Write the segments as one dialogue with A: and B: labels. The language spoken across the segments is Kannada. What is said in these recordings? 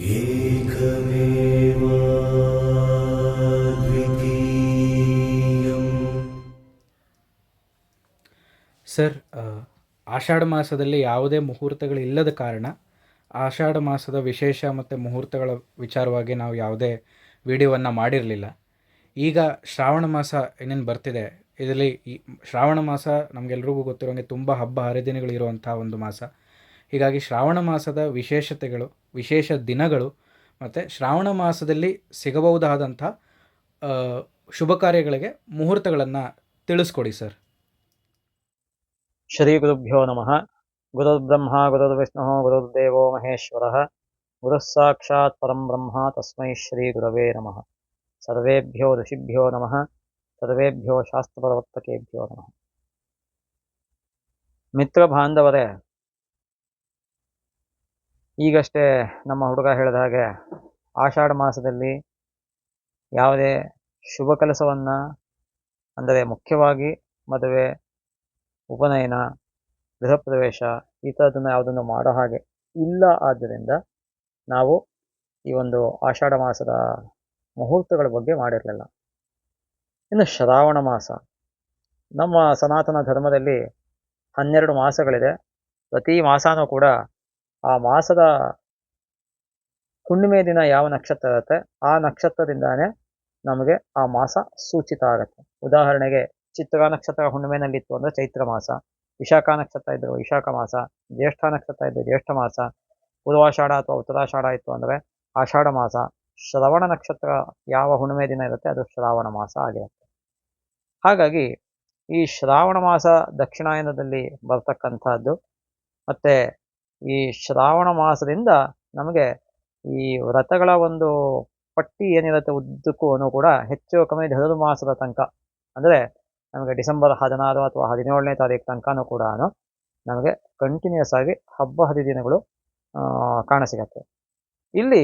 A: ಸರ್, ಆಷಾಢ ಮಾಸದಲ್ಲಿ ಯಾವುದೇ ಮುಹೂರ್ತಗಳಿಲ್ಲದ ಕಾರಣ ಆಷಾಢ ಮಾಸದ ವಿಶೇಷ ಮತ್ತು ಮುಹೂರ್ತಗಳ ವಿಚಾರವಾಗಿ ನಾವು ಯಾವುದೇ ವಿಡಿಯೋವನ್ನು ಮಾಡಿರಲಿಲ್ಲ. ಈಗ ಶ್ರಾವಣ ಮಾಸ ಏನೇನು ಬರ್ತಿದೆ, ಇದರಲ್ಲಿ ಈ ಶ್ರಾವಣ ಮಾಸ ನಮಗೆಲ್ರಿಗೂ ಗೊತ್ತಿರೋಂಗೆ ತುಂಬ ಹಬ್ಬ ಹರಿದಿನಗಳಿರುವಂಥ ಒಂದು ಮಾಸ. ಹೀಗಾಗಿ ಶ್ರಾವಣ ಮಾಸದ ವಿಶೇಷತೆಗಳು, ವಿಶೇಷ ದಿನಗಳು ಮತ್ತು ಶ್ರಾವಣ ಮಾಸದಲ್ಲಿ ಸಿಗಬಹುದಾದಂಥ ಶುಭ ಕಾರ್ಯಗಳಿಗೆ ಮುಹೂರ್ತಗಳನ್ನು ತಿಳಿಸ್ಕೊಡಿ ಸರ್.
B: ಶ್ರೀ ಗುರುಭ್ಯೋ ನಮಃ. ಗುರುರ್ಬ್ರಹ್ಮ ಗುರುರ್ವಿಷ್ಣು ಗುರುರ್ದೇವೋ ಮಹೇಶ್ವರಃ. ಗುರುಃ ಸಾಕ್ಷಾತ್ ಪರಂ ಬ್ರಹ್ಮ ತಸ್ಮೈ ಶ್ರೀ ಗುರವೇ ನಮಃ. ಸರ್ವೇಭ್ಯೋ ಋಷಿಭ್ಯೋ ನಮಃ. ಸರ್ವೇಭ್ಯೋ ಶಾಸ್ತ್ರಪ್ರವರ್ತಕೇಭ್ಯೋ ನಮಃ. ಮಿತ್ರ ಬಾಂಧವರೇ, ಈಗಷ್ಟೇ ನಮ್ಮ ಹುಡುಗ ಹೇಳಿದ ಹಾಗೆ ಆಷಾಢ ಮಾಸದಲ್ಲಿ ಯಾವುದೇ ಶುಭ ಕೆಲಸವನ್ನು, ಅಂದರೆ ಮುಖ್ಯವಾಗಿ ಮದುವೆ, ಉಪನಯನ, ಗೃಹ ಪ್ರವೇಶ ಈ ಥರದನ್ನು ಯಾವುದನ್ನು ಮಾಡೋ ಹಾಗೆ ಇಲ್ಲ. ಆದ್ದರಿಂದ ನಾವು ಈ ಒಂದು ಆಷಾಢ ಮಾಸದ ಮುಹೂರ್ತಗಳ ಬಗ್ಗೆ ಮಾಡಿರಲಿಲ್ಲ. ಇನ್ನು ಶ್ರಾವಣ ಮಾಸ, ನಮ್ಮ ಸನಾತನ ಧರ್ಮದಲ್ಲಿ 12 ಮಾಸಗಳಿದೆ. ಪ್ರತಿ ಮಾಸನೂ ಕೂಡ ಆ ಮಾಸದ ಹುಣ್ಣಿಮೆ ದಿನ ಯಾವ ನಕ್ಷತ್ರ ಇರುತ್ತೆ ಆ ನಕ್ಷತ್ರದಿಂದಾನೇ ನಮಗೆ ಆ ಮಾಸ ಸೂಚಿತ ಆಗುತ್ತೆ. ಉದಾಹರಣೆಗೆ ಚಿತ್ರ ನಕ್ಷತ್ರ ಹುಣ್ಣಿಮೆನಲ್ಲಿತ್ತು ಅಂದರೆ ಚೈತ್ರ ಮಾಸ, ವಿಶಾಖ ನಕ್ಷತ್ರ ಇದ್ದರು ವಿಶಾಖ ಮಾಸ, ಜ್ಯೇಷ್ಠ ನಕ್ಷತ್ರ ಇದ್ದು ಜ್ಯೇಷ್ಠ ಮಾಸ, ಪೂರ್ವಾಷಾಢ ಅಥವಾ ಉತ್ತರಾಷಾಢ ಇತ್ತು ಅಂದರೆ ಆಷಾಢ ಮಾಸ. ಶ್ರವಣ ನಕ್ಷತ್ರ ಯಾವ ಹುಣ್ಣಿಮೆ ದಿನ ಇರುತ್ತೆ ಅದು ಶ್ರಾವಣ ಮಾಸ ಆಗಿರುತ್ತೆ. ಹಾಗಾಗಿ ಈ ಶ್ರಾವಣ ಮಾಸ ದಕ್ಷಿಣಾಯನದಲ್ಲಿ ಬರ್ತಕ್ಕಂಥದ್ದು. ಮತ್ತು ಈ ಶ್ರಾವಣ ಮಾಸದಿಂದ ನಮಗೆ ಈ ವ್ರತಗಳ ಒಂದು ಪಟ್ಟಿ ಏನಿರುತ್ತೆ ಉದ್ದಕ್ಕೂ ಕೂಡ ಹೆಚ್ಚು ಕಮ್ಮಿ ಧನುರ್ಮಾಸದ ತನಕ, ಅಂದರೆ ನಮಗೆ ಡಿಸೆಂಬರ್ 16 ಅಥವಾ 17ನೇ ತಾರೀಕು ತನಕನೂ ಕೂಡ ನಮಗೆ ಕಂಟಿನ್ಯೂಸ್ ಆಗಿ ಹಬ್ಬ ಹರಿದಿನಗಳು ಕಾಣಸಿಗತ್ತೆ. ಇಲ್ಲಿ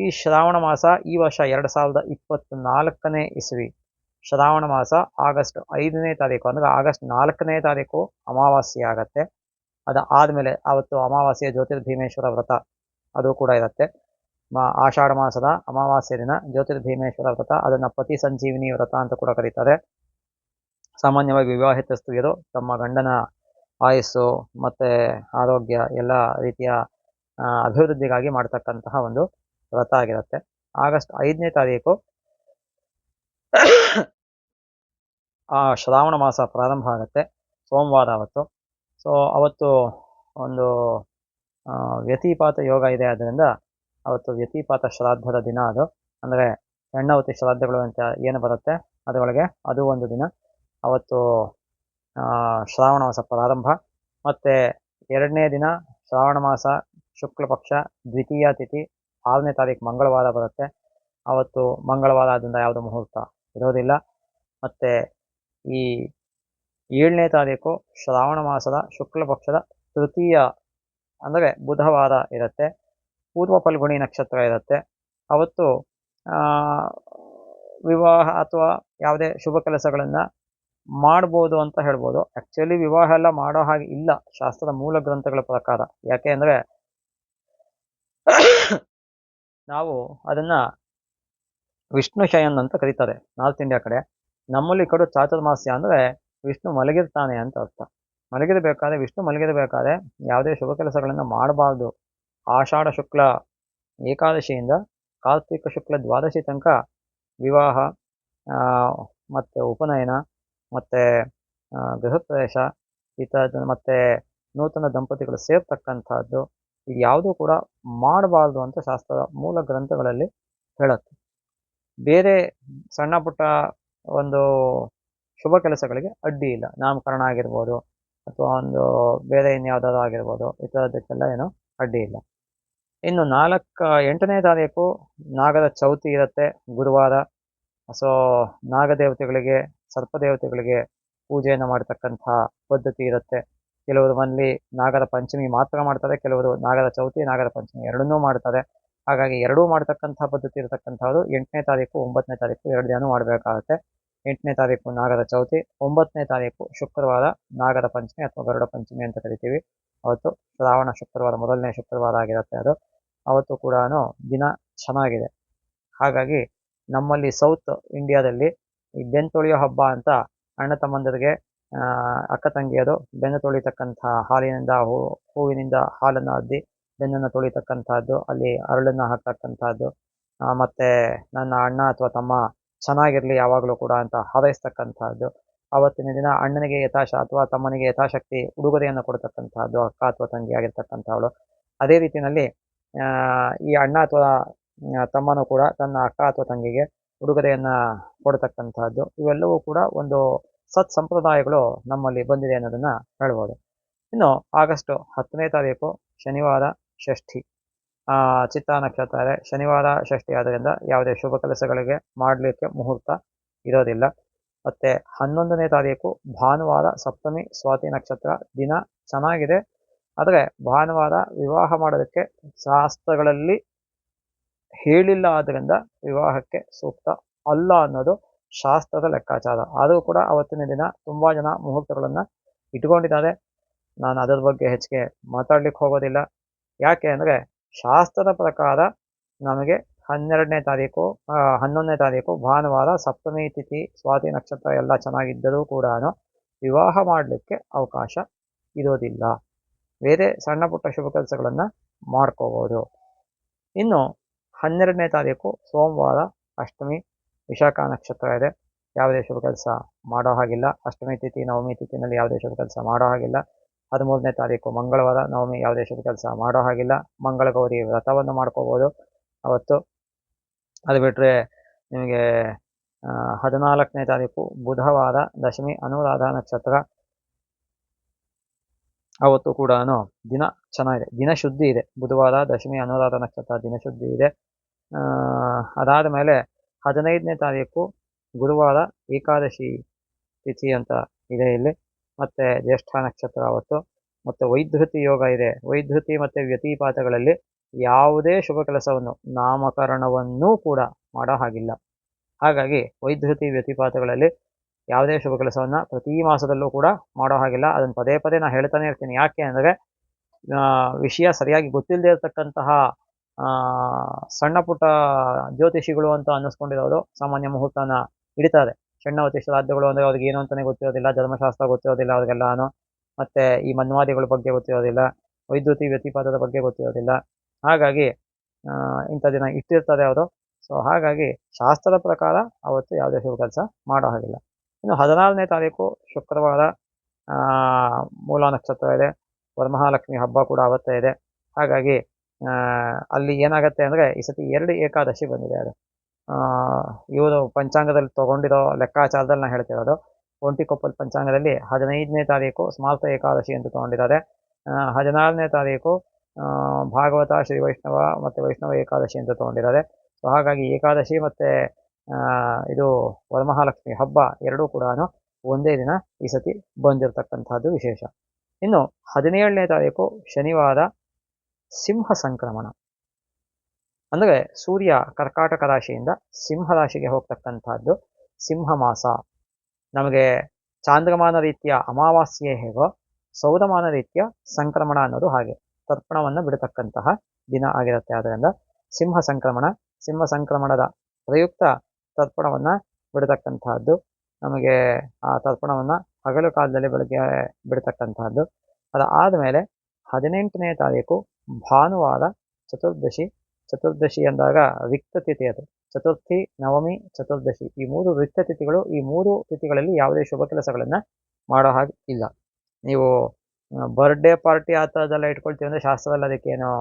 B: ಈ ಶ್ರಾವಣ ಮಾಸ ಈ ವರ್ಷ 2024ನೇ ಇಸವಿ ಶ್ರಾವಣ ಮಾಸ ಆಗಸ್ಟ್ 5ನೇ ತಾರೀಕು, ಅಂದರೆ ಆಗಸ್ಟ್ 4ನೇ ತಾರೀಕು ಅಮಾವಾಸ್ಯೆ ಆಗತ್ತೆ. ಆದಮೇಲೆ ಆವತ್ತು ಅಮಾವಾಸ್ಯೆ ಜ್ಯೋತಿರ್ಭೀಮೇಶ್ವರ ವ್ರತ ಅದು ಕೂಡ ಇರುತ್ತೆ. ಆಷಾಢ ಮಾಸದ ಅಮಾವಾಸ್ಯೆ ದಿನ ಜ್ಯೋತಿರ್ಭೀಮೇಶ್ವರ ವ್ರತ, ಅದನ್ನು ಪತಿ ಸಂಜೀವಿನಿ ವ್ರತ ಅಂತ ಕೂಡ ಕರೀತಾರೆ. ಸಾಮಾನ್ಯವಾಗಿ ವಿವಾಹಿತ ಸ್ತ್ರೀಯರು ತಮ್ಮ ಗಂಡನ ಆಯಸ್ಸು ಮತ್ತು ಆರೋಗ್ಯ ಎಲ್ಲ ರೀತಿಯ ಅಭಿವೃದ್ಧಿಗಾಗಿ ಮಾಡ್ತಕ್ಕಂತಹ ಒಂದು ವ್ರತ ಆಗಿರುತ್ತೆ. ಆಗಸ್ಟ್ 5ನೇ ತಾರೀಕು ಆ ಶ್ರಾವಣ ಮಾಸ ಪ್ರಾರಂಭ ಆಗುತ್ತೆ, ಸೋಮವಾರ ಅವತ್ತು. ಸೊ ಅವತ್ತು ಒಂದು ವ್ಯತಿಪಾತ ಯೋಗ ಇದೆ. ಆದ್ದರಿಂದ ಅವತ್ತು ವ್ಯತಿಪಾತ ಶ್ರಾದ್ದದ ದಿನ ಅದು, ಅಂದರೆ ಹೆಣ್ಣಾವತಿ ಶ್ರಾದ್ದಗಳು ಅಂತ ಏನು ಬರುತ್ತೆ ಅದರೊಳಗೆ ಅದು ಒಂದು ದಿನ. ಅವತ್ತು ಶ್ರಾವಣ ಮಾಸ ಪ್ರಾರಂಭ. ಮತ್ತು 2ನೇ ದಿನ ಶ್ರಾವಣ ಮಾಸ ಶುಕ್ಲ ಪಕ್ಷ ದ್ವಿತೀಯ ತಿಥಿ 6ನೇ ತಾರೀಕು ಮಂಗಳವಾರ ಬರುತ್ತೆ. ಅವತ್ತು ಮಂಗಳವಾರ ಆದ್ದರಿಂದ ಯಾವುದೋ ಮುಹೂರ್ತ ಇರೋದಿಲ್ಲ. ಮತ್ತು ಈ 7ನೇ ತಾರೀಕು ಶ್ರಾವಣ ಮಾಸದ ಶುಕ್ಲ ಪಕ್ಷದ ತೃತೀಯ, ಅಂದರೆ ಬುಧವಾರ ಇರುತ್ತೆ. ಪೂರ್ವ ಫಲ್ಗುಣಿ ನಕ್ಷತ್ರ ಇರುತ್ತೆ. ಅವತ್ತು ವಿವಾಹ ಅಥವಾ ಯಾವುದೇ ಶುಭ ಕೆಲಸಗಳನ್ನು ಮಾಡ್ಬೋದು ಅಂತ ಹೇಳ್ಬೋದು. ಆ್ಯಕ್ಚುಲಿ ವಿವಾಹ ಎಲ್ಲ ಮಾಡೋ ಹಾಗೆ ಇಲ್ಲ ಶಾಸ್ತ್ರದ ಮೂಲ ಗ್ರಂಥಗಳ ಪ್ರಕಾರ. ಯಾಕೆ ಅಂದರೆ ನಾವು ಅದನ್ನು ವಿಷ್ಣು ಶಯನ್ ಅಂತ ಕರೀತಾರೆ ನಾರ್ತ್ ಇಂಡಿಯಾ ಕಡೆ. ನಮ್ಮಲ್ಲಿ ಕಡೆ ಚಾತುರ್ಮಾಸ್ಯ ಅಂದರೆ ವಿಷ್ಣು ಮಲಗಿರ್ತಾನೆ ಅಂತ ಅರ್ಥ. ಮಲಗಿರಬೇಕಾದ್ರೆ, ವಿಷ್ಣು ಮಲಗಿರಬೇಕಾದ್ರೆ ಯಾವುದೇ ಶುಭ ಕೆಲಸಗಳನ್ನು ಮಾಡಬಾರ್ದು. ಆಷಾಢ ಶುಕ್ಲ ಏಕಾದಶಿಯಿಂದ ಕಾರ್ತಿಕ ಶುಕ್ಲ ದ್ವಾದಶಿ ತನಕ ವಿವಾಹ ಮತ್ತು ಉಪನಯನ ಮತ್ತು ಗೃಹ ಪ್ರವೇಶ ಈ ಥರದ್ದು, ಮತ್ತು ನೂತನ ದಂಪತಿಗಳು ಸೇರ್ತಕ್ಕಂಥದ್ದು, ಇದು ಯಾವುದೂ ಕೂಡ ಮಾಡಬಾರ್ದು ಅಂತ ಶಾಸ್ತ್ರದ ಮೂಲ ಗ್ರಂಥಗಳಲ್ಲಿ ಹೇಳುತ್ತೆ. ಬೇರೆ ಸಣ್ಣ ಪುಟ್ಟ ಒಂದು ಶುಭ ಕೆಲಸಗಳಿಗೆ ಅಡ್ಡಿ ಇಲ್ಲ. ನಾಮಕರಣ ಆಗಿರ್ಬೋದು ಅಥವಾ ಒಂದು ಬೇರೆ ಇನ್ಯಾವುದಾದ್ರು ಆಗಿರ್ಬೋದು, ಈ ಥರದಕ್ಕೆಲ್ಲ ಏನೂ ಅಡ್ಡಿ ಇಲ್ಲ. ಇನ್ನು 8ನೇ ತಾರೀಕು ನಾಗರ ಚೌತಿ ಇರುತ್ತೆ, ಗುರುವಾರ. ಸೊ ನಾಗದೇವತೆಗಳಿಗೆ, ಸರ್ಪದೇವತೆಗಳಿಗೆ ಪೂಜೆಯನ್ನು ಮಾಡ್ತಕ್ಕಂಥ ಪದ್ಧತಿ ಇರುತ್ತೆ. ಕೆಲವರು ಮನೇಲಿ ನಾಗರ ಪಂಚಮಿ ಮಾತ್ರ ಮಾಡ್ತಾರೆ, ಕೆಲವರು ನಾಗರ ಚೌತಿ ನಾಗರ ಪಂಚಮಿ ಎರಡನ್ನೂ ಮಾಡ್ತಾರೆ. ಹಾಗಾಗಿ ಎರಡೂ ಮಾಡ್ತಕ್ಕಂಥ ಪದ್ಧತಿ ಇರತಕ್ಕಂಥದ್ದು 8ನೇ ತಾರೀಕು 9ನೇ ತಾರೀಕು 2 ದಿನ ಮಾಡಬೇಕಾಗುತ್ತೆ. 8ನೇ ತಾರೀಕು ನಾಗರ ಚೌತಿ, 9ನೇ ತಾರೀಕು ಶುಕ್ರವಾರ ನಾಗರ ಪಂಚಮಿ ಅಥವಾ ಗರುಡ ಪಂಚಮಿ ಅಂತ ಕರಿತೀವಿ. ಅವತ್ತು ಶ್ರಾವಣ ಶುಕ್ರವಾರ, ಮೊದಲನೇ ಶುಕ್ರವಾರ ಆಗಿರುತ್ತೆ ಅದು. ಅವತ್ತು ಕೂಡ ದಿನ ಚೆನ್ನಾಗಿದೆ. ಹಾಗಾಗಿ ನಮ್ಮಲ್ಲಿ ಸೌತ್ ಇಂಡಿಯಾದಲ್ಲಿ ಈ ಬೆನ್ನು ತೊಳೆಯೋ ಹಬ್ಬ ಅಂತ ಅಣ್ಣ ತಮ್ಮಂದಿರಿಗೆ ಅಕ್ಕ ತಂಗಿಯರು ಬೆನ್ನು ತೊಳಿತಕ್ಕಂಥ ಹಾಲಿನಿಂದ ಹೂವಿನಿಂದ ಹಾಲನ್ನು ಅದ್ದಿ ಬೆನ್ನನ್ನು ತೊಳಿತಕ್ಕಂಥದ್ದು, ಅಲ್ಲಿ ಅರಳನ್ನು ಹಾಕ್ತಕ್ಕಂಥದ್ದು, ಮತ್ತು ನನ್ನ ಅಣ್ಣ ಅಥವಾ ತಮ್ಮ ಚೆನ್ನಾಗಿರಲಿ ಯಾವಾಗಲೂ ಕೂಡ ಅಂತ ಹಾರೈಸ್ತಕ್ಕಂಥದ್ದು. ಆವತ್ತಿನ ದಿನ ಅಣ್ಣನಿಗೆ ಅಥವಾ ತಮ್ಮನಿಗೆ ಯಥಾಶಕ್ತಿ ಉಡುಗೊರೆಯನ್ನು ಕೊಡ್ತಕ್ಕಂಥದ್ದು ಅಕ್ಕ ಅಥವಾ ತಂಗಿ ಆಗಿರ್ತಕ್ಕಂಥವಳು. ಅದೇ ರೀತಿಯಲ್ಲಿ ಈ ಅಣ್ಣ ಅಥವಾ ತಮ್ಮನೂ ಕೂಡ ತನ್ನ ಅಕ್ಕ ಅಥವಾ ತಂಗಿಗೆ ಉಡುಗೊರೆಯನ್ನು ಕೊಡ್ತಕ್ಕಂಥದ್ದು. ಇವೆಲ್ಲವೂ ಕೂಡ ಒಂದು ಸಂಪ್ರದಾಯಗಳು ನಮ್ಮಲ್ಲಿ ಬಂದಿದೆ ಅನ್ನೋದನ್ನು ಹೇಳ್ಬೋದು. ಇನ್ನು ಆಗಸ್ಟ್ 10ನೇ ತಾರೀಕು ಶನಿವಾರ ಷಷ್ಠಿ, ಚಿತ್ತಾ ನಕ್ಷತ್ರ ಇದೆ. ಶನಿವಾರ ಷಷ್ಠಿ ಆದ್ದರಿಂದ ಯಾವುದೇ ಶುಭ ಕೆಲಸಗಳಿಗೆ ಮಾಡಲಿಕ್ಕೆ ಮುಹೂರ್ತ ಇರೋದಿಲ್ಲ. ಮತ್ತು 11ನೇ ತಾರೀಕು ಭಾನುವಾರ ಸಪ್ತಮಿ, ಸ್ವಾತಿ ನಕ್ಷತ್ರ. ದಿನ ಚೆನ್ನಾಗಿದೆ, ಆದರೆ ಭಾನುವಾರ ವಿವಾಹ ಮಾಡೋದಕ್ಕೆ ಶಾಸ್ತ್ರಗಳಲ್ಲಿ ಹೇಳಿಲ್ಲ, ಆದ್ದರಿಂದ ವಿವಾಹಕ್ಕೆ ಸೂಕ್ತ ಅಲ್ಲ ಅನ್ನೋದು ಶಾಸ್ತ್ರದ ಲೆಕ್ಕಾಚಾರ. ಆದರೂ ಕೂಡ ಅವತ್ತಿನ ದಿನ ತುಂಬ ಜನ ಮುಹೂರ್ತಗಳನ್ನು ಇಟ್ಕೊಂಡಿದ್ದಾರೆ. ನಾನು ಅದರ ಬಗ್ಗೆ ಹೆಚ್ಚಿಗೆ ಮಾತಾಡ್ಲಿಕ್ಕೆ ಹೋಗೋದಿಲ್ಲ. ಯಾಕೆ ಅಂದರೆ ಶಾಸ್ತ್ರದ ಪ್ರಕಾರ ನಮಗೆ 11ನೇ ತಾರೀಕು ಭಾನುವಾರ ಸಪ್ತಮಿ ತಿಥಿ, ಸ್ವಾತಿ ನಕ್ಷತ್ರ ಎಲ್ಲ ಚೆನ್ನಾಗಿದ್ದರೂ ಕೂಡ ವಿವಾಹ ಮಾಡಲಿಕ್ಕೆ ಅವಕಾಶ ಇರೋದಿಲ್ಲ. ಬೇರೆ ಸಣ್ಣ ಪುಟ್ಟ ಶುಭ ಕೆಲಸಗಳನ್ನು ಮಾಡ್ಕೋಬೋದು. ಇನ್ನು 12ನೇ ತಾರೀಕು ಸೋಮವಾರ ಅಷ್ಟಮಿ, ವಿಶಾಖ ನಕ್ಷತ್ರ ಇದೆ. ಯಾವುದೇ ಶುಭ ಕೆಲಸ ಮಾಡೋ ಹಾಗಿಲ್ಲ. ಅಷ್ಟಮಿ ತಿಥಿ, ನವಮಿ ತಿಥಿನಲ್ಲಿ ಯಾವುದೇ ಶುಭ ಕೆಲಸ ಮಾಡೋ ಹಾಗಿಲ್ಲ. 13ನೇ ತಾರೀಕು ಮಂಗಳವಾರ ನವಮಿ, ಯಾವುದೇ ಶುಭ ಕೆಲಸ ಮಾಡೋ ಹಾಗಿಲ್ಲ. ಮಂಗಳಗೌರಿ ವ್ರತವನ್ನು ಮಾಡ್ಕೋಬೋದು ಅವತ್ತು. ಅದು ಬಿಟ್ಟರೆ ನಿಮಗೆ 14ನೇ ತಾರೀಕು ಬುಧವಾರ ದಶಮಿ, ಅನುರಾಧ ನಕ್ಷತ್ರ. ಅವತ್ತು ಕೂಡ ದಿನ ಚೆನ್ನಾಗಿದೆ, ದಿನ ಶುದ್ಧಿ ಇದೆ. ಬುಧವಾರ ದಶಮಿ, ಅನುರಾಧ ನಕ್ಷತ್ರ, ದಿನ ಶುದ್ಧಿ ಇದೆ. ಅದಾದ ಮೇಲೆ 15ನೇ ತಾರೀಕು ಗುರುವಾರ ಏಕಾದಶಿ ತಿಥಿ ಅಂತ ಇದೆ ಇಲ್ಲಿ. ಮತ್ತು ಜ್ಯೇಷ್ಠ ನಕ್ಷತ್ರ ಅವತ್ತು. ಮತ್ತು ವೈಧೃತಿ ಯೋಗ ಇದೆ. ವೈಧೃತಿ ಮತ್ತು ವ್ಯತಿಪಾತಗಳಲ್ಲಿ ಯಾವುದೇ ಶುಭ ಕೆಲಸವನ್ನು, ನಾಮಕರಣವನ್ನೂ ಕೂಡ ಮಾಡೋ ಹಾಗಿಲ್ಲ. ಹಾಗಾಗಿ ವೈಧೃತಿ ವ್ಯತಿಪಾತಗಳಲ್ಲಿ ಯಾವುದೇ ಶುಭ ಕೆಲಸವನ್ನು ಪ್ರತಿ ಮಾಸದಲ್ಲೂ ಕೂಡ ಮಾಡೋ ಹಾಗಿಲ್ಲ. ಅದನ್ನು ಪದೇ ಪದೇ ನಾನು ಹೇಳ್ತಾನೆ ಇರ್ತೀನಿ. ಯಾಕೆ ಅಂದರೆ ವಿಷಯ ಸರಿಯಾಗಿ ಗೊತ್ತಿಲ್ಲದೆ ಇರತಕ್ಕಂತಹ ಸಣ್ಣ ಪುಟ್ಟ ಜ್ಯೋತಿಷಿಗಳು ಅಂತ ಅನ್ನಿಸ್ಕೊಂಡಿರೋರು ಸಾಮಾನ್ಯ ಮುಹೂರ್ತನ ಹಿಡಿತಾರೆ. ಷಣ್ಣವತಿ ಶ್ರಾದ್ದಗಳು ಅಂದರೆ ಅವ್ರಿಗೆ ಏನು ಅಂತಲೇ ಗೊತ್ತಿರೋದಿಲ್ಲ, ಧರ್ಮಶಾಸ್ತ್ರ ಗೊತ್ತಿರೋದಿಲ್ಲ ಅವ್ರಿಗೆಲ್ಲಾನು, ಮತ್ತು ಈ ಮನ್ವಾದಿಗಳ ಬಗ್ಗೆ ಗೊತ್ತಿರೋದಿಲ್ಲ, ವೈದ್ಯುತಿ ವ್ಯತಿಪಾತದ ಬಗ್ಗೆ ಗೊತ್ತಿರೋದಿಲ್ಲ. ಹಾಗಾಗಿ ಇಂಥ ದಿನ ಇಟ್ಟಿರ್ತಾರೆ ಅವರು. ಸೊ ಹಾಗಾಗಿ ಶಾಸ್ತ್ರದ ಪ್ರಕಾರ ಅವತ್ತು ಯಾವುದೇ ಶುಭ ಕೆಲಸ ಮಾಡೋ ಹಾಗಿಲ್ಲ. ಇನ್ನು 16ನೇ ತಾರೀಕು ಶುಕ್ರವಾರ ಮೂಲ ನಕ್ಷತ್ರ ಇದೆ. ವರಮಹಾಲಕ್ಷ್ಮಿ ಹಬ್ಬ ಕೂಡ ಅವತ್ತೇ ಇದೆ. ಹಾಗಾಗಿ ಅಲ್ಲಿ ಏನಾಗುತ್ತೆ ಅಂದರೆ ಈ ಸತಿ 2 ಏಕಾದಶಿ ಬಂದಿದೆ. ಅದು ಇವರು ಪಂಚಾಂಗದಲ್ಲಿ ತೊಗೊಂಡಿರೋ ಲೆಕ್ಕಾಚಾರದಲ್ಲಿ ನಾನು ಹೇಳ್ತಿರೋದು. ಒಂಟಿಕೊಪ್ಪಲ್ ಪಂಚಾಂಗದಲ್ಲಿ 15ನೇ ತಾರೀಕು ಸ್ಮಾರ್ತ ಏಕಾದಶಿ ಅಂತ ತೊಗೊಂಡಿದ್ದಾರೆ. 16ನೇ ತಾರೀಕು ಭಾಗವತ, ಶ್ರೀ ವೈಷ್ಣವ ಮತ್ತು ವೈಷ್ಣವ ಏಕಾದಶಿ ಅಂತ ತೊಗೊಂಡಿದ್ದಾರೆ. ಸೊ ಹಾಗಾಗಿ ಏಕಾದಶಿ ಮತ್ತು ಇದು ವರಮಹಾಲಕ್ಷ್ಮಿ ಹಬ್ಬ ಎರಡೂ ಕೂಡ ಒಂದೇ ದಿನ ಈ ಸತಿ ಬಂದಿರತಕ್ಕಂಥದ್ದು ವಿಶೇಷ. ಇನ್ನು 17ನೇ ತಾರೀಕು ಶನಿವಾರ ಸಿಂಹ ಸಂಕ್ರಮಣ, ಅಂದರೆ ಸೂರ್ಯ ಕರ್ಕಾಟಕ ರಾಶಿಯಿಂದ ಸಿಂಹ ರಾಶಿಗೆ ಹೋಗ್ತಕ್ಕಂಥದ್ದು ಸಿಂಹ ಮಾಸ. ನಮಗೆ ಚಾಂದ್ರಮಾನ ರೀತಿಯ ಅಮಾವಾಸ್ಯೆ ಹೇಗೋ ಸೌರಮಾನ ರೀತಿಯ ಸಂಕ್ರಮಣ ಅನ್ನೋದು ಹಾಗೆ ತರ್ಪಣವನ್ನು ಬಿಡತಕ್ಕಂತಹ ದಿನ ಆಗಿರುತ್ತೆ. ಆದ್ದರಿಂದ ಸಿಂಹ ಸಂಕ್ರಮಣದ ಪ್ರಯುಕ್ತ ತರ್ಪಣವನ್ನು ಬಿಡತಕ್ಕಂತಹದ್ದು. ನಮಗೆ ಆ ತರ್ಪಣವನ್ನು ಹಗಲು ಕಾಲದಲ್ಲಿ ಬೆಳಗ್ಗೆ ಬಿಡತಕ್ಕಂತಹದ್ದು. ಅದಾದಮೇಲೆ 18ನೇ ತಾರೀಕು ಭಾನುವಾರ ಚತುರ್ದಶಿ ಅಂದಾಗ ರಿಕ್ತ ತಿಥಿ. ಅದು ಚತುರ್ಥಿ, ನವಮಿ, ಚತುರ್ದಶಿ ಈ 3 ರಿಕ್ತ ತಿಥಿಗಳು. ಈ 3 ತಿಥಿಗಳಲ್ಲಿ ಯಾವುದೇ ಶುಭ ಕೆಲಸಗಳನ್ನು ಮಾಡೋ ಹಾಗೆ ಇಲ್ಲ. ನೀವು ಬರ್ಡೇ ಪಾರ್ಟಿ ಆ ಥರದ್ದೆಲ್ಲ ಇಟ್ಕೊಳ್ತೀವಿ ಅಂದರೆ ಶಾಸ್ತ್ರದಲ್ಲಿ ಅದಕ್ಕೇನು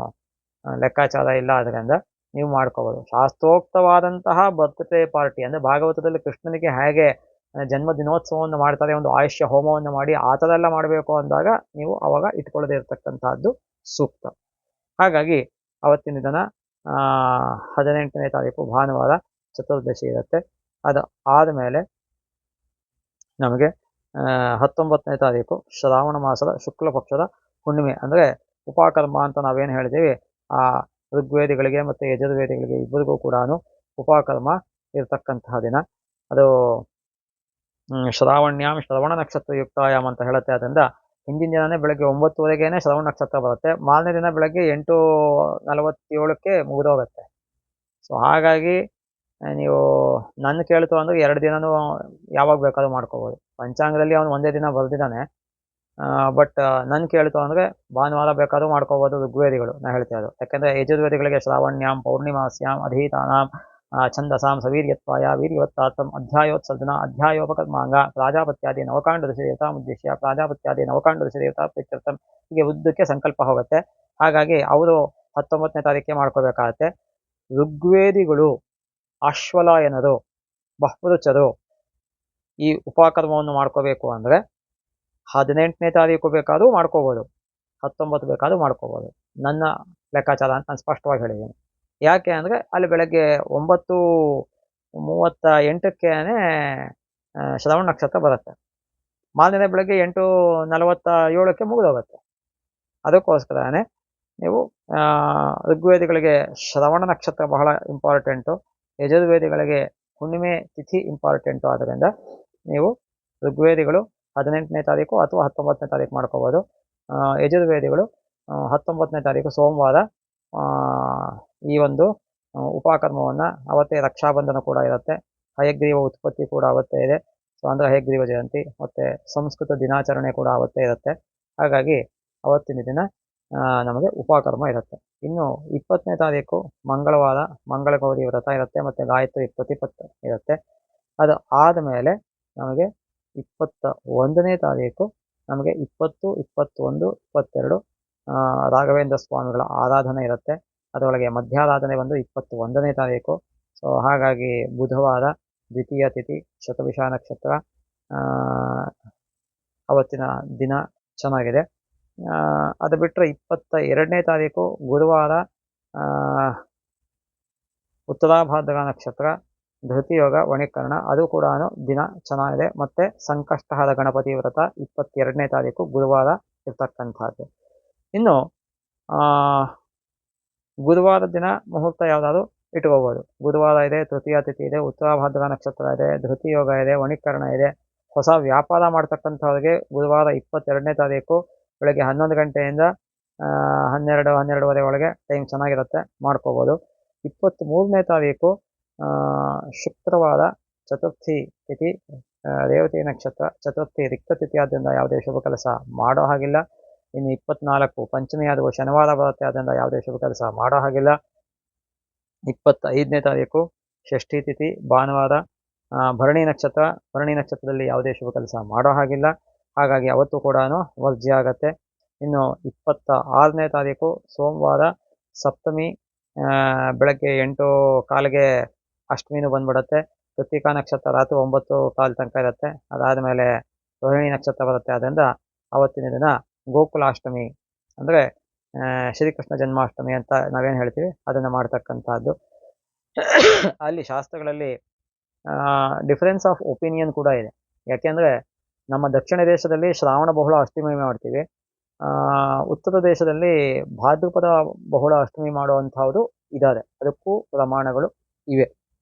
B: ಲೆಕ್ಕಾಚಾರ ಇಲ್ಲ. ಅದರಿಂದ ನೀವು ಮಾಡ್ಕೋಬೋದು. ಶಾಸ್ತ್ರೋಕ್ತವಾದಂತಹ ಬರ್ತ್ಡೇ ಪಾರ್ಟಿ ಅಂದರೆ ಭಾಗವತದಲ್ಲಿ ಕೃಷ್ಣನಿಗೆ ಹೇಗೆ ಜನ್ಮ ದಿನೋತ್ಸವವನ್ನು ಮಾಡ್ತಾರೆ, ಒಂದು ಆಯುಷ್ಯ ಹೋಮವನ್ನು ಮಾಡಿ ಆ ಥರ ಎಲ್ಲ ಮಾಡಬೇಕು ಅಂದಾಗ ನೀವು ಅವಾಗ ಇಟ್ಕೊಳ್ಳದೇ ಇರತಕ್ಕಂತಹದ್ದು ಸೂಕ್ತ. ಹಾಗಾಗಿ ಅವತ್ತಿನ ದಿನ 18ನೇ ತಾರೀಕು ಭಾನುವಾರ ಚತುರ್ದಶಿ ಇರುತ್ತೆ. ಅದು ಆದಮೇಲೆ ನಮಗೆ 19ನೇ ತಾರೀಕು ಶ್ರಾವಣ ಮಾಸದ ಶುಕ್ಲ ಪಕ್ಷದ ಹುಣ್ಣಿಮೆ, ಅಂದರೆ ಉಪಕರ್ಮ ಅಂತ ನಾವೇನು ಹೇಳ್ತೀವಿ, ಆ ಋಗ್ವೇದಿಗಳಿಗೆ ಮತ್ತು ಯಜುರ್ವೇದಿಗಳಿಗೆ ಇಬ್ಬರಿಗೂ ಕೂಡ ಉಪಕರ್ಮ ಇರತಕ್ಕಂತಹ ದಿನ. ಅದು ಶ್ರಾವಣ್ಯಾಮ್ ಶ್ರವಣ ನಕ್ಷತ್ರ ಯುಕ್ತಾಯಾಮ್ ಅಂತ ಹೇಳುತ್ತೆ. ಅದರಿಂದ ಹಿಂದಿನ ದಿನನೇ ಬೆಳಗ್ಗೆ 9:30ಗೆ ಶ್ರವಣ ನಕ್ಷತ್ರ ಬರುತ್ತೆ. ಮಾರನೇ ದಿನ ಬೆಳಗ್ಗೆ 8:47ಕ್ಕೆ ಮುಗಿದೋಗುತ್ತೆ. ಸೊ ಹಾಗಾಗಿ ನೀವು ನನ್ನ ಕೇಳ್ತು ಅಂದ್ರೆ 2 ದಿನನೂ ಯಾವಾಗ ಬೇಕಾದ್ರೂ ಮಾಡ್ಕೋಬೋದು. ಪಂಚಾಂಗದಲ್ಲಿ ಅವನು ಒಂದೇ ದಿನ ಬರೆದಿದ್ದಾನೆ. ಬಟ್ ನನ್ನ ಕೇಳ್ತು ಅಂದರೆ ಭಾನುವಾರ ಬೇಕಾದ್ರೂ ಮಾಡ್ಕೋಬೋದು ಋಗ್ವೇದಿಗಳು. ನಾನು ಹೇಳ್ತಾ ಇರೋದು ಯಾಕೆಂದರೆ ಯಜುರ್ವೇದಿಗಳಿಗೆ ಶ್ರಾವಣ್ಯಾಂ ಪೌರ್ಣಿಮಾಸ್ಯಾಂ ಅಧೀತಾನಾಂ ಛಂದಸಾಂ ಸವೀರ್ಯತ್ವಾಯ ವೀರ್ಯವತ್ತಾತಂ ಅಧ್ಯಾಯೋತ್ಸರ್ಜನ ಅಧ್ಯಾಯೋಪಕರ್ಮಾಂಗ ಪ್ರಾಜಾಪತ್ಯಾದಿ ನವಕಾಂಡ ಋಷಿದೇವತಾ ಮುದ್ದೇಶ್ಯ ಪ್ರಾಜಾಪತ್ಯಾದಿ ನವಕಾಂಡ ಋಷಿದೇವತಾ ಪ್ರೀತ್ಯರ್ಥಂ ಹೀಗೆ ಉದ್ದಕ್ಕೆ ಸಂಕಲ್ಪ ಹೋಗುತ್ತೆ. ಹಾಗಾಗಿ ಅವರು 19ನೇ ತಾರೀಕಿಗೆ ಮಾಡ್ಕೋಬೇಕಾಗತ್ತೆ. ಋಗ್ವೇದಿಗಳು, ಅಶ್ವಲಾಯನರು, ಬಹ್ವೃಚರು ಈ ಉಪಕರ್ಮವನ್ನು ಮಾಡ್ಕೋಬೇಕು ಅಂದರೆ 18ನೇ ತಾರೀಕು ಬೇಕಾದ್ರೂ ಮಾಡ್ಕೋಬೋದು, 19 ಬೇಕಾದ್ರೂ ಮಾಡ್ಕೋಬೋದು. ನನ್ನ ಲೆಕ್ಕಾಚಾರ ಅಂತ ನಾನು ಸ್ಪಷ್ಟವಾಗಿ ಹೇಳಿದ್ದೀನಿ. ಯಾಕೆ ಅಂದರೆ ಅಲ್ಲಿ ಬೆಳಗ್ಗೆ 9:38ಕ್ಕೆ ಶ್ರವಣ ನಕ್ಷತ್ರ ಬರುತ್ತೆ. ಮಾರನೇ ಬೆಳಗ್ಗೆ 8:47ಕ್ಕೆ ಮುಗಿದೋಗುತ್ತೆ. ಅದಕ್ಕೋಸ್ಕರನೇ ನೀವು ಋಗ್ವೇದಿಗಳಿಗೆ ಶ್ರವಣ ನಕ್ಷತ್ರ ಬಹಳ ಇಂಪಾರ್ಟೆಂಟು, ಯಜುರ್ವೇದಿಗಳಿಗೆ ಹುಣ್ಣಿಮೆ ತಿಥಿ ಇಂಪಾರ್ಟೆಂಟು. ಆದ್ದರಿಂದ ನೀವು ಋಗ್ವೇದಿಗಳು 18ನೇ ತಾರೀಕು ಅಥವಾ 19ನೇ ತಾರೀಕು ಮಾಡ್ಕೋಬೋದು. ಯಜುರ್ವೇದಿಗಳು 19ನೇ ತಾರೀಕು ಸೋಮವಾರ ಈ ಒಂದು ಉಪಕರ್ಮವನ್ನು, ಅವತ್ತೇ ರಕ್ಷಾಬಂಧನ ಕೂಡ ಇರುತ್ತೆ, ಹಯಗ್ರೀವ ಉತ್ಪತ್ತಿ ಕೂಡ ಅವತ್ತೇ ಇದೆ. ಸೊ ಅಂದರೆ ಹಯಗ್ರೀವ ಜಯಂತಿ ಮತ್ತು ಸಂಸ್ಕೃತ ದಿನಾಚರಣೆ ಕೂಡ ಅವತ್ತೇ ಇರುತ್ತೆ. ಹಾಗಾಗಿ ಅವತ್ತಿನ ದಿನ ನಮಗೆ ಉಪಕರ್ಮ ಇರುತ್ತೆ. ಇನ್ನು 20ನೇ ತಾರೀಕು ಮಂಗಳವಾರ ಮಂಗಳಗೌರಿ ವ್ರತ ಇರುತ್ತೆ ಮತ್ತು ಗಾಯತ್ರಿ ಪ್ರತಿಪತ್ತು ಇರುತ್ತೆ. ಅದು ಆದಮೇಲೆ ನಮಗೆ 21ನೇ ತಾರೀಕು ನಮಗೆ 20, 21, 22 ರಾಘವೇಂದ್ರ ಸ್ವಾಮಿಗಳ ಆರಾಧನೆ ಇರುತ್ತೆ. ಅದರೊಳಗೆ ಮಧ್ಯಾರಾಧನೆ ಬಂದು 21ನೇ ತಾರೀಕು. ಸೊ ಹಾಗಾಗಿ ಬುಧವಾರ ದ್ವಿತೀಯ ತಿಥಿ ಶತಭಿಷ ನಕ್ಷತ್ರ, ಅವತ್ತಿನ ದಿನ ಚೆನ್ನಾಗಿದೆ. ಅದು ಬಿಟ್ಟರೆ 22ನೇ ತಾರೀಕು ಗುರುವಾರ ಉತ್ತರಾಭಾದ್ರ ನಕ್ಷತ್ರ, ಧೃತಿಯೋಗ, ವಣಿಕರ್ಣ, ಅದು ಕೂಡ ದಿನ ಚೆನ್ನಾಗಿದೆ. ಮತ್ತು ಸಂಕಷ್ಟಹರ ಗಣಪತಿ ವ್ರತ 22ನೇ ತಾರೀಕು ಗುರುವಾರ ಇರ್ತಕ್ಕಂಥದ್ದು. ಇನ್ನು ಗುರುವಾರ ದಿನ ಮುಹೂರ್ತ ಯಾವುದಾದ್ರು ಇಟ್ಕೋಬೋದು. ಗುರುವಾರ ಇದೆ, ತೃತೀಯ ತಿಥಿ ಇದೆ, ಉತ್ತರಾಭಾದ್ರ ನಕ್ಷತ್ರ ಇದೆ, ಧೃತಿಯೋಗ ಇದೆ, ವಣಿಕರ್ಣ ಇದೆ. ಹೊಸ ವ್ಯಾಪಾರ ಮಾಡ್ತಕ್ಕಂಥವ್ರಿಗೆ ಗುರುವಾರ 22ನೇ ತಾರೀಕು ಬೆಳಗ್ಗೆ 11 ಗಂಟೆಯಿಂದ 12-12:30 ಒಳಗೆ ಟೈಮ್ ಚೆನ್ನಾಗಿರುತ್ತೆ, ಮಾಡ್ಕೋಬೋದು. 23ನೇ ತಾರೀಕು ಶುಕ್ರವಾರ ಚತುರ್ಥಿ ತಿಥಿ, ರೇವತಿ ನಕ್ಷತ್ರ, ಚತುರ್ಥಿ ರಿಕ್ತ ತಿಥಿ ಆದ್ದರಿಂದ ಯಾವುದೇ ಶುಭ ಕೆಲಸ ಮಾಡೋ ಹಾಗಿಲ್ಲ. ಇನ್ನು 24 ಪಂಚಮಿ ಆದರೂ ಶನಿವಾರ ಬರುತ್ತೆ, ಆದ್ದರಿಂದ ಯಾವುದೇ ಶುಭ ಕೆಲಸ ಮಾಡೋ ಹಾಗಿಲ್ಲ. 25ನೇ ತಾರೀಕು ಷಷ್ಠಿ ತಿಥಿ ಭಾನುವಾರ, ಭರಣಿ ನಕ್ಷತ್ರ, ಭರಣಿ ನಕ್ಷತ್ರದಲ್ಲಿ ಯಾವುದೇ ಶುಭ ಕೆಲಸ ಮಾಡೋ ಹಾಗಿಲ್ಲ. ಹಾಗಾಗಿ ಅವತ್ತು ಕೂಡ ವರ್ಜ್ಯ ಆಗತ್ತೆ. ಇನ್ನು 26ನೇ ತಾರೀಕು ಸೋಮವಾರ ಸಪ್ತಮಿ, ಬೆಳಗ್ಗೆ 8:15ಗೆ ಅಷ್ಟಮಿನೂ ಬಂದ್ಬಿಡುತ್ತೆ. ಕೃತಿಕಾ ನಕ್ಷತ್ರ ರಾತ್ರಿ 9:15 ತನಕ ಇರುತ್ತೆ. ಅದಾದಮೇಲೆ ರೋಹಿಣಿ ನಕ್ಷತ್ರ ಬರುತ್ತೆ. ಆದ್ದರಿಂದ ಅವತ್ತಿನ ದಿನ ಗೋಕುಲಾಷ್ಟಮಿ ಅಂದರೆ ಶ್ರೀಕೃಷ್ಣ ಜನ್ಮಾಷ್ಟಮಿ ಅಂತ ನಾವೇನು ಹೇಳ್ತೀವಿ ಅದನ್ನು ಮಾಡ್ತಕ್ಕಂಥದ್ದು. ಅಲ್ಲಿ ಶಾಸ್ತ್ರಗಳಲ್ಲಿ ಡಿಫರೆನ್ಸ್ ಆಫ್ ಒಪಿನಿಯನ್ ಕೂಡ ಇದೆ. ಯಾಕೆಂದರೆ ನಮ್ಮ ದಕ್ಷಿಣ ದೇಶದಲ್ಲಿ ಶ್ರಾವಣ ಬಹುಳ ಅಷ್ಟಮಿ ಮಾಡ್ತೀವಿ, ಉತ್ತರ ದೇಶದಲ್ಲಿ ಭಾದ್ರಪದ ಬಹುಳ ಅಷ್ಟಮಿ ಮಾಡುವಂಥವ್ರು ಇದ್ದಾರೆ, ಅದಕ್ಕೂ ಪ್ರಮಾಣಗಳು ಇವೆ.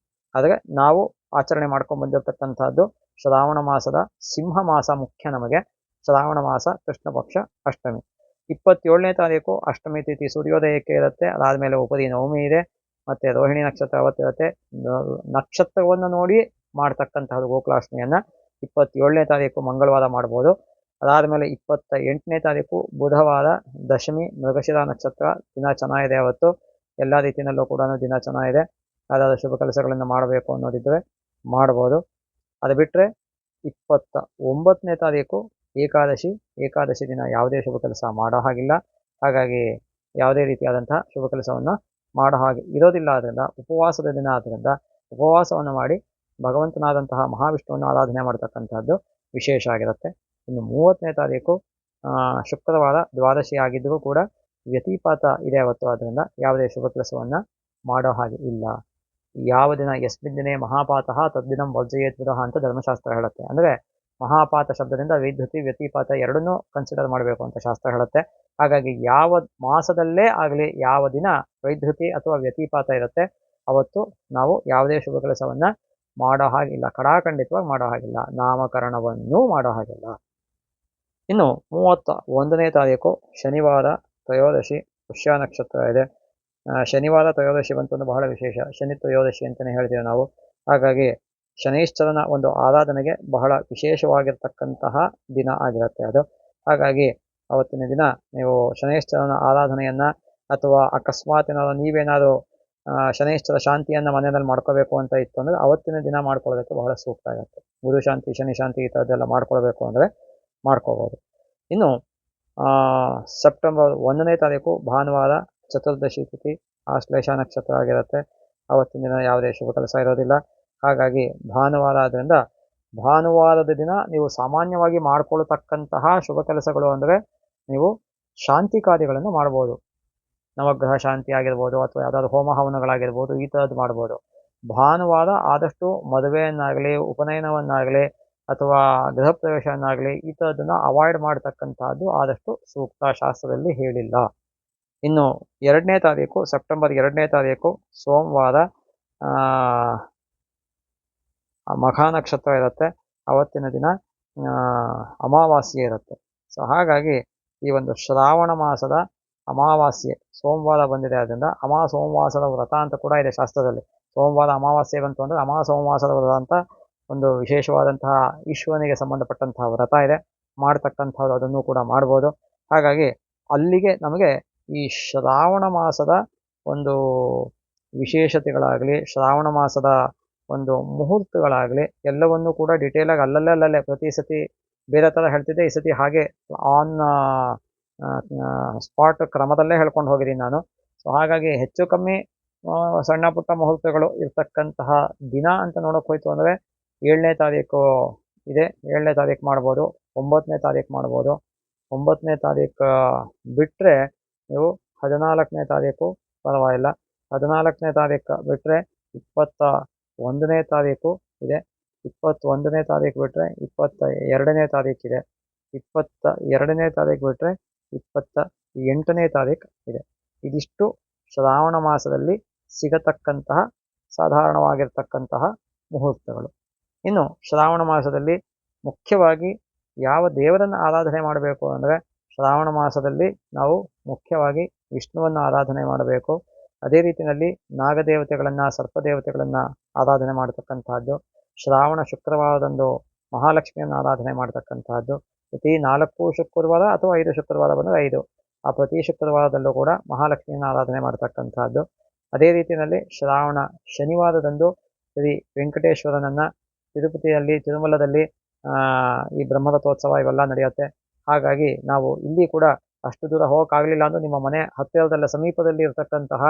B: ಆದರೆ ನಾವು ಆಚರಣೆ ಮಾಡ್ಕೊಂಡು ಬಂದಿರತಕ್ಕಂಥದ್ದು ಶ್ರಾವಣ ಮಾಸದ ಸಿಂಹ ಮಾಸ ಮುಖ್ಯ ನಮಗೆ. ಶ್ರಾವಣ ಮಾಸ ಕೃಷ್ಣ ಪಕ್ಷ ಅಷ್ಟಮಿ. 27ನೇ ತಾರೀಕು ಅಷ್ಟಮಿ ತಿಥಿ ಸೂರ್ಯೋದಯಕ್ಕೆ ಇರುತ್ತೆ. ಅದಾದಮೇಲೆ ಉಪರಿ ನವಮಿ ಇದೆ ಮತ್ತು ರೋಹಿಣಿ ನಕ್ಷತ್ರ ಅವತ್ತಿರುತ್ತೆ. ನಕ್ಷತ್ರವನ್ನು ನೋಡಿ ಮಾಡ್ತಕ್ಕಂಥದ್ದು ಗೋಕುಲಾಷ್ಟಮಿಯನ್ನು 27ನೇ ತಾರೀಕು ಮಂಗಳವಾರ ಮಾಡ್ಬೋದು. ಅದಾದಮೇಲೆ 28ನೇ ತಾರೀಕು ಬುಧವಾರ ದಶಮಿ, ಮೃಗಶಿರ ನಕ್ಷತ್ರ, ದಿನ ಚೆನ್ನಾಗಿದೆ. ಅವತ್ತು ಎಲ್ಲ ರೀತಿಯಲ್ಲೂ ಕೂಡ ದಿನ ಚೆನ್ನಾಗಿದೆ. ಯಾವ್ದಾದ್ರು ಶುಭ ಕೆಲಸಗಳನ್ನು ಮಾಡಬೇಕು ಅನ್ನೋದಿದ್ದರೆ ಮಾಡ್ಬೋದು. ಅದು ಬಿಟ್ಟರೆ 29ನೇ ತಾರೀಕು ಏಕಾದಶಿ, ಏಕಾದಶಿ ದಿನ ಯಾವುದೇ ಶುಭ ಕೆಲಸ ಮಾಡೋ ಹಾಗಿಲ್ಲ. ಹಾಗಾಗಿ ಯಾವುದೇ ರೀತಿಯಾದಂತಹ ಶುಭ ಕೆಲಸವನ್ನು ಮಾಡೋ ಹಾಗೆ ಇರೋದಿಲ್ಲ. ಆದ್ದರಿಂದ ಉಪವಾಸದ ದಿನ ಆದ್ದರಿಂದ ಉಪವಾಸವನ್ನು ಮಾಡಿ ಭಗವಂತನಾದಂತಹ ಮಹಾವಿಷ್ಣುವನ್ನು ಆರಾಧನೆ ಮಾಡ್ತಕ್ಕಂಥದ್ದು ವಿಶೇಷ ಆಗಿರುತ್ತೆ. ಇನ್ನು 30ನೇ ತಾರೀಕು ಶುಕ್ರವಾರ ದ್ವಾದಶಿ ಆಗಿದ್ದರೂ ಕೂಡ ವ್ಯತಿಪಾತ ಇದೆ ಅವತ್ತು. ಆದ್ದರಿಂದ ಯಾವುದೇ ಶುಭ ಕೆಲಸವನ್ನು ಮಾಡೋ ಹಾಗೆ ಇಲ್ಲ. ಯಾವ ದಿನ ಯಸ್ಮಿನ್ ದಿನೇ ಮಹಾಪಾತಃ ತದ್ದಿನಂ ವರ್ಜಯೇತ್ ವಿದಃ ಅಂತ ಧರ್ಮಶಾಸ್ತ್ರ ಹೇಳುತ್ತೆ. ಅಂದರೆ ಮಹಾಪಾತ ಶಬ್ದದಿಂದ ವೈದ್ಯುತಿ ವ್ಯತಿಪಾತ ಎರಡನ್ನೂ ಕನ್ಸಿಡರ್ ಮಾಡಬೇಕು ಅಂತ ಶಾಸ್ತ್ರ ಹೇಳುತ್ತೆ. ಹಾಗಾಗಿ ಯಾವ ಮಾಸದಲ್ಲೇ ಆಗಲಿ ಯಾವ ದಿನ ವೈದ್ಯುತಿ ಅಥವಾ ವ್ಯತಿಪಾತ ಇರುತ್ತೆ ಅವತ್ತು ನಾವು ಯಾವುದೇ ಶುಭ ಕೆಲಸವನ್ನು ಮಾಡೋ ಹಾಗಿಲ್ಲ, ಖಡಾಖಂಡಿತವಾಗಿ ಮಾಡೋ ಹಾಗಿಲ್ಲ, ನಾಮಕರಣವನ್ನೂ ಮಾಡೋ ಹಾಗಿಲ್ಲ. ಇನ್ನು 31ನೇ ತಾರೀಕು ಶನಿವಾರ ತ್ರಯೋದಶಿ, ಪುಷ್ಯ ನಕ್ಷತ್ರ ಇದೆ. ಶನಿವಾರ ತ್ರಯೋದಶಿ ಬಂತು ಬಹಳ ವಿಶೇಷ, ಶನಿ ತ್ರಯೋದಶಿ ಅಂತಲೇ ಹೇಳ್ತೀವಿ ನಾವು. ಹಾಗಾಗಿ ಶನೈಶ್ಚರನ ಒಂದು ಆರಾಧನೆಗೆ ಬಹಳ ವಿಶೇಷವಾಗಿರ್ತಕ್ಕಂತಹ ದಿನ ಆಗಿರುತ್ತೆ ಅದು. ಹಾಗಾಗಿ ಅವತ್ತಿನ ದಿನ ನೀವು ಶನೈಶ್ಚರನ ಆರಾಧನೆಯನ್ನ ಅಥವಾ ಅಕಸ್ಮಾತ್ ಏನಾದ್ರು ನೀವೇನಾದ್ರು ಶನೈಶ್ಚರ ಶಾಂತಿಯನ್ನ ಮನೆಯಲ್ಲಿ ಮಾಡ್ಕೋಬೇಕು ಅಂತ ಇತ್ತು ಅಂದ್ರೆ ಅವತ್ತಿನ ದಿನ ಮಾಡ್ಕೊಳ್ಳೋದಕ್ಕೆ ಬಹಳ ಸೂಕ್ತ ಆಗುತ್ತೆ. ಗುರು ಶಾಂತಿ, ಶನಿ ಶಾಂತಿ ಈ ಥರದ್ದೆಲ್ಲ ಮಾಡ್ಕೊಳ್ಬೇಕು ಅಂದ್ರೆ ಮಾಡ್ಕೋಬಹುದು. ಇನ್ನು ಸೆಪ್ಟೆಂಬರ್ 1ನೇ ತಾರೀಕು ಭಾನುವಾರ, ಚತುರ್ದಶಿ ತಿಥಿ, ಆಶ್ಲೇಷ ನಕ್ಷತ್ರ ಆಗಿರುತ್ತೆ. ಅವತ್ತಿನ ದಿನ ಯಾವುದೇ ಶುಭ ಕೆಲಸ ಇರೋದಿಲ್ಲ. ಹಾಗಾಗಿ ಭಾನುವಾರ ಆದ್ರಿಂದ ಭಾನುವಾರದ ದಿನ ನೀವು ಸಾಮಾನ್ಯವಾಗಿ ಮಾಡ್ಕೊಳ್ತಕ್ಕಂತಹ ಶುಭ ಕೆಲಸಗಳು ಅಂದರೆ ನೀವು ಶಾಂತಿ ಕಾರ್ಯಗಳನ್ನು ಮಾಡ್ಬೋದು. ನವಗ್ರಹ ಶಾಂತಿ ಆಗಿರ್ಬೋದು ಅಥವಾ ಯಾವುದಾದ್ರು ಹೋಮ ಹವನಗಳಾಗಿರ್ಬೋದು, ಈ ಥರದ್ದು ಮಾಡ್ಬೋದು. ಭಾನುವಾರ ಆದಷ್ಟು ಮದುವೆಯನ್ನಾಗಲಿ, ಉಪನಯನವನ್ನಾಗಲಿ ಅಥವಾ ಗೃಹ ಪ್ರವೇಶವನ್ನಾಗಲಿ ಈ ಥರದನ್ನ ಅವಾಯ್ಡ್ ಮಾಡ್ತಕ್ಕಂತಹದ್ದು ಆದಷ್ಟು ಸೂಕ್ತ, ಶಾಸ್ತ್ರದಲ್ಲಿ ಹೇಳಿಲ್ಲ. ಇನ್ನು 2ನೇ ತಾರೀಕು, ಸೆಪ್ಟೆಂಬರ್ 2ನೇ ತಾರೀಕು ಸೋಮವಾರ ಮಖ ನಕ್ಷತ್ರ ಇರುತ್ತೆ. ಅವತ್ತಿನ ದಿನ ಅಮಾವಾಸ್ಯೆ ಇರುತ್ತೆ. ಸೊ ಹಾಗಾಗಿ ಈ ಒಂದು ಶ್ರಾವಣ ಮಾಸದ ಅಮಾವಾಸ್ಯೆ ಸೋಮವಾರ ಬಂದಿದೆ. ಆದ್ದರಿಂದ ಸೋಮವಾಸದ ವ್ರತ ಅಂತ ಕೂಡ ಇದೆ ಶಾಸ್ತ್ರದಲ್ಲಿ. ಸೋಮವಾರ ಅಮಾವಾಸ್ಯೆ ಬಂತು ಅಂದರೆ ಸೋಮವಾಸದ ವ್ರತ ಅಂತ ಒಂದು ವಿಶೇಷವಾದಂತಹ ಈಶ್ವರನಿಗೆ ಸಂಬಂಧಪಟ್ಟಂತಹ ವ್ರತ ಇದೆ. ಮಾಡ್ತಕ್ಕಂಥದ್ದು ಅದನ್ನು ಕೂಡ ಮಾಡ್ಬೋದು. ಹಾಗಾಗಿ ಅಲ್ಲಿಗೆ ನಮಗೆ ಈ ಶ್ರಾವಣ ಮಾಸದ ಒಂದು ವಿಶೇಷತೆಗಳಾಗಲಿ, ಶ್ರಾವಣ ಮಾಸದ ಒಂದು ಮುಹೂರ್ತಗಳಾಗಲಿ ಎಲ್ಲವನ್ನೂ ಕೂಡ ಡಿಟೇಲಾಗಿ ಅಲ್ಲಲ್ಲೇ ಪ್ರತಿ ಸತಿ ಬೇರೆ ಥರ ಹೇಳ್ತಿದ್ದೆ, ಈ ಸತಿ ಹಾಗೆ ಆನ್ ಸ್ಪಾಟ್ ಕ್ರಮದಲ್ಲೇ ಹೇಳ್ಕೊಂಡು ಹೋಗಿದ್ದೀನಿ ನಾನು. ಸೊ ಹಾಗಾಗಿ ಹೆಚ್ಚು ಕಮ್ಮಿ ಸಣ್ಣ ಪುಟ್ಟ ಮುಹೂರ್ತಗಳು ಇರ್ತಕ್ಕಂತಹ ದಿನ ಅಂತ ನೋಡೋಕೆ ಹೋಯ್ತು ಅಂದರೆ 7ನೇ ತಾರೀಕು ಇದೆ, 7ನೇ ತಾರೀಕು ಮಾಡ್ಬೋದು, 9ನೇ ತಾರೀಕು ಮಾಡ್ಬೋದು. 9ನೇ ತಾರೀಕು ಬಿಟ್ಟರೆ ನೀವು 14ನೇ ತಾರೀಕು ಪರವಾಗಿಲ್ಲ. 14ನೇ ತಾರೀಕು ಬಿಟ್ಟರೆ 21ನೇ ತಾರೀಕು ಇದೆ. 21ನೇ ತಾರೀಕು ಬಿಟ್ಟರೆ 22ನೇ ತಾರೀಕಿದೆ. 22ನೇ ತಾರೀಕು ಬಿಟ್ಟರೆ 28ನೇ ತಾರೀಕು ಇದೆ. ಇದಿಷ್ಟು ಶ್ರಾವಣ ಮಾಸದಲ್ಲಿ ಸಿಗತಕ್ಕಂತಹ ಸಾಧಾರಣವಾಗಿರ್ತಕ್ಕಂತಹ ಮುಹೂರ್ತಗಳು. ಇನ್ನು ಶ್ರಾವಣ ಮಾಸದಲ್ಲಿ ಮುಖ್ಯವಾಗಿ ಯಾವ ದೇವರನ್ನು ಆರಾಧನೆ ಮಾಡಬೇಕು ಅಂದರೆ ಶ್ರಾವಣ ಮಾಸದಲ್ಲಿ ನಾವು ಮುಖ್ಯವಾಗಿ ವಿಷ್ಣುವನ್ನು ಆರಾಧನೆ ಮಾಡಬೇಕು. ಅದೇ ರೀತಿಯಲ್ಲಿ ನಾಗದೇವತೆಗಳನ್ನು, ಸರ್ಪದೇವತೆಗಳನ್ನು ಆರಾಧನೆ ಮಾಡತಕ್ಕಂತಹದ್ದು. ಶ್ರಾವಣ ಶುಕ್ರವಾರದಂದು ಮಹಾಲಕ್ಷ್ಮಿಯನ್ನು ಆರಾಧನೆ ಮಾಡತಕ್ಕಂತಹದ್ದು. ಪ್ರತಿ 4 ಶುಕ್ರವಾರ ಅಥವಾ 5 ಶುಕ್ರವಾರ ಬಂದರೆ 5, ಆ ಪ್ರತಿ ಶುಕ್ರವಾರದಲ್ಲೂ ಕೂಡ ಮಹಾಲಕ್ಷ್ಮಿಯನ್ನು ಆರಾಧನೆ ಮಾಡತಕ್ಕಂತಹದ್ದು. ಅದೇ ರೀತಿಯಲ್ಲಿ ಶ್ರಾವಣ ಶನಿವಾರದಂದು ಶ್ರೀ ವೆಂಕಟೇಶ್ವರನನ್ನು ತಿರುಪತಿಯಲ್ಲಿ, ತಿರುಮಲದಲ್ಲಿ ಈ ಬ್ರಹ್ಮರಥೋತ್ಸವ ಇವೆಲ್ಲ ನಡೆಯುತ್ತೆ. ಹಾಗಾಗಿ ನಾವು ಇಲ್ಲಿ ಕೂಡ ಅಷ್ಟು ದೂರ ಹೋಗೋಕ್ಕಾಗಲಿಲ್ಲ ಅಂದ್ರೆ ನಿಮ್ಮ ಮನೆ ಹತ್ತಿರದಲ್ಲ ಸಮೀಪದಲ್ಲಿ ಇರತಕ್ಕಂತಹ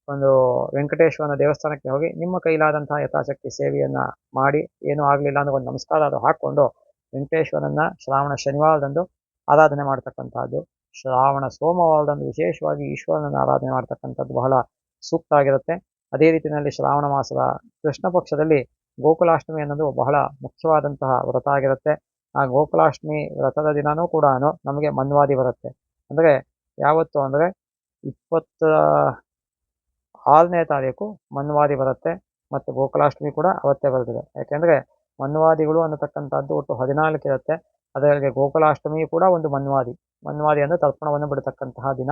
B: ಒಂದು ವೆಂಕಟೇಶ್ವರನ ದೇವಸ್ಥಾನಕ್ಕೆ ಹೋಗಿ ನಿಮ್ಮ ಕೈಲಾದಂತಹ ಯಥಾಶಕ್ತಿ ಸೇವೆಯನ್ನು ಮಾಡಿ, ಏನೂ ಆಗಲಿಲ್ಲ ಅಂದ್ರೆ ಒಂದು ನಮಸ್ಕಾರ ಅದು ಹಾಕ್ಕೊಂಡು ವೆಂಕಟೇಶ್ವರನ ಶ್ರಾವಣ ಶನಿವಾರದಂದು ಆರಾಧನೆ ಮಾಡ್ತಕ್ಕಂಥದ್ದು. ಶ್ರಾವಣ ಸೋಮವಾರದಂದು ವಿಶೇಷವಾಗಿ ಈಶ್ವರನನ್ನು ಆರಾಧನೆ ಮಾಡ್ತಕ್ಕಂಥದ್ದು ಬಹಳ ಸೂಕ್ತ ಆಗಿರುತ್ತೆ. ಅದೇ ರೀತಿಯಲ್ಲಿ ಶ್ರಾವಣ ಮಾಸದ ಕೃಷ್ಣ ಪಕ್ಷದಲ್ಲಿ ಗೋಕುಲಾಷ್ಟಮಿ ಅನ್ನೋದು ಬಹಳ ಮುಖ್ಯವಾದಂತಹ ವ್ರತ ಆಗಿರುತ್ತೆ. ಆ ಗೋಕುಲಾಷ್ಟಮಿ ವ್ರತದ ದಿನನೂ ಕೂಡ ನಮಗೆ ಮನ್ವಾದಿ ಬರುತ್ತೆ. ಅಂದರೆ ಯಾವತ್ತು ಅಂದರೆ 26ನೇ ತಾರೀಕು ಮನ್ವಾದಿ ಬರುತ್ತೆ ಮತ್ತು ಗೋಕುಲಾಷ್ಟಮಿ ಕೂಡ ಅವತ್ತೇ ಬರ್ತದೆ. ಯಾಕೆಂದರೆ ಮನ್ವಾದಿಗಳು ಅನ್ನತಕ್ಕಂಥದ್ದು ಒಟ್ಟು 14 ಇರುತ್ತೆ. ಅದರಲ್ಲಿ ಗೋಕುಲಾಷ್ಟಮಿ ಕೂಡ ಒಂದು ಮನ್ವಾದಿ ಅಂದರೆ ತರ್ಪಣವನ್ನು ಬಿಡತಕ್ಕಂತಹ ದಿನ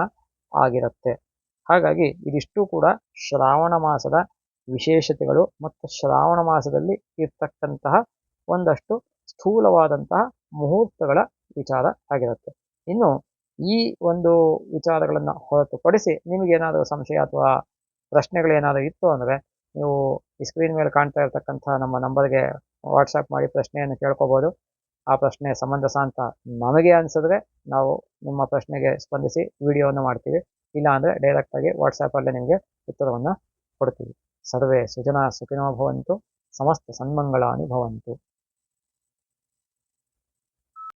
B: ಆಗಿರುತ್ತೆ. ಹಾಗಾಗಿ ಇದಿಷ್ಟು ಕೂಡ ಶ್ರಾವಣ ಮಾಸದ ವಿಶೇಷತೆಗಳು ಮತ್ತು ಶ್ರಾವಣ ಮಾಸದಲ್ಲಿ ಇರ್ತಕ್ಕಂತಹ ಒಂದಷ್ಟು ಸ್ಥೂಲವಾದಂತಹ ಮುಹೂರ್ತಗಳ ವಿಚಾರ ಆಗಿರುತ್ತೆ. ಇನ್ನು ಈ ಒಂದು ವಿಚಾರಗಳನ್ನು ಹೊರತುಪಡಿಸಿ ನಿಮಗೇನಾದರೂ ಸಂಶಯ ಅಥವಾ ಪ್ರಶ್ನೆಗಳೇನಾದರೂ ಇತ್ತು ಅಂದರೆ ನೀವು ಈ ಸ್ಕ್ರೀನ್ ಮೇಲೆ ಕಾಣ್ತಾ ಇರತಕ್ಕಂತಹ ನಮ್ಮ ನಂಬರ್ಗೆ ವಾಟ್ಸಪ್ ಮಾಡಿ ಪ್ರಶ್ನೆಯನ್ನು ಕೇಳ್ಕೋಬೋದು. ಆ ಪ್ರಶ್ನೆ ಸಮಂಜಸ ಅಂತ ನಮಗೆ ಅನಿಸಿದ್ರೆ ನಾವು ನಿಮ್ಮ ಪ್ರಶ್ನೆಗೆ ಸ್ಪಂದಿಸಿ ವಿಡಿಯೋವನ್ನು ಮಾಡ್ತೀವಿ. ಇಲ್ಲ ಅಂದರೆ ಡೈರೆಕ್ಟಾಗಿ ವಾಟ್ಸಪ್ಪಲ್ಲೇ ನಿಮಗೆ ಉತ್ತರವನ್ನು ಕೊಡ್ತೀವಿ. ಸರ್ವೇ ಸುಜನಾ ಸುಖಿನೋ ಭವಂತು, ಸಮಸ್ತ ಸನ್ಮಂಗಳಾನಿ ಭವಂತು.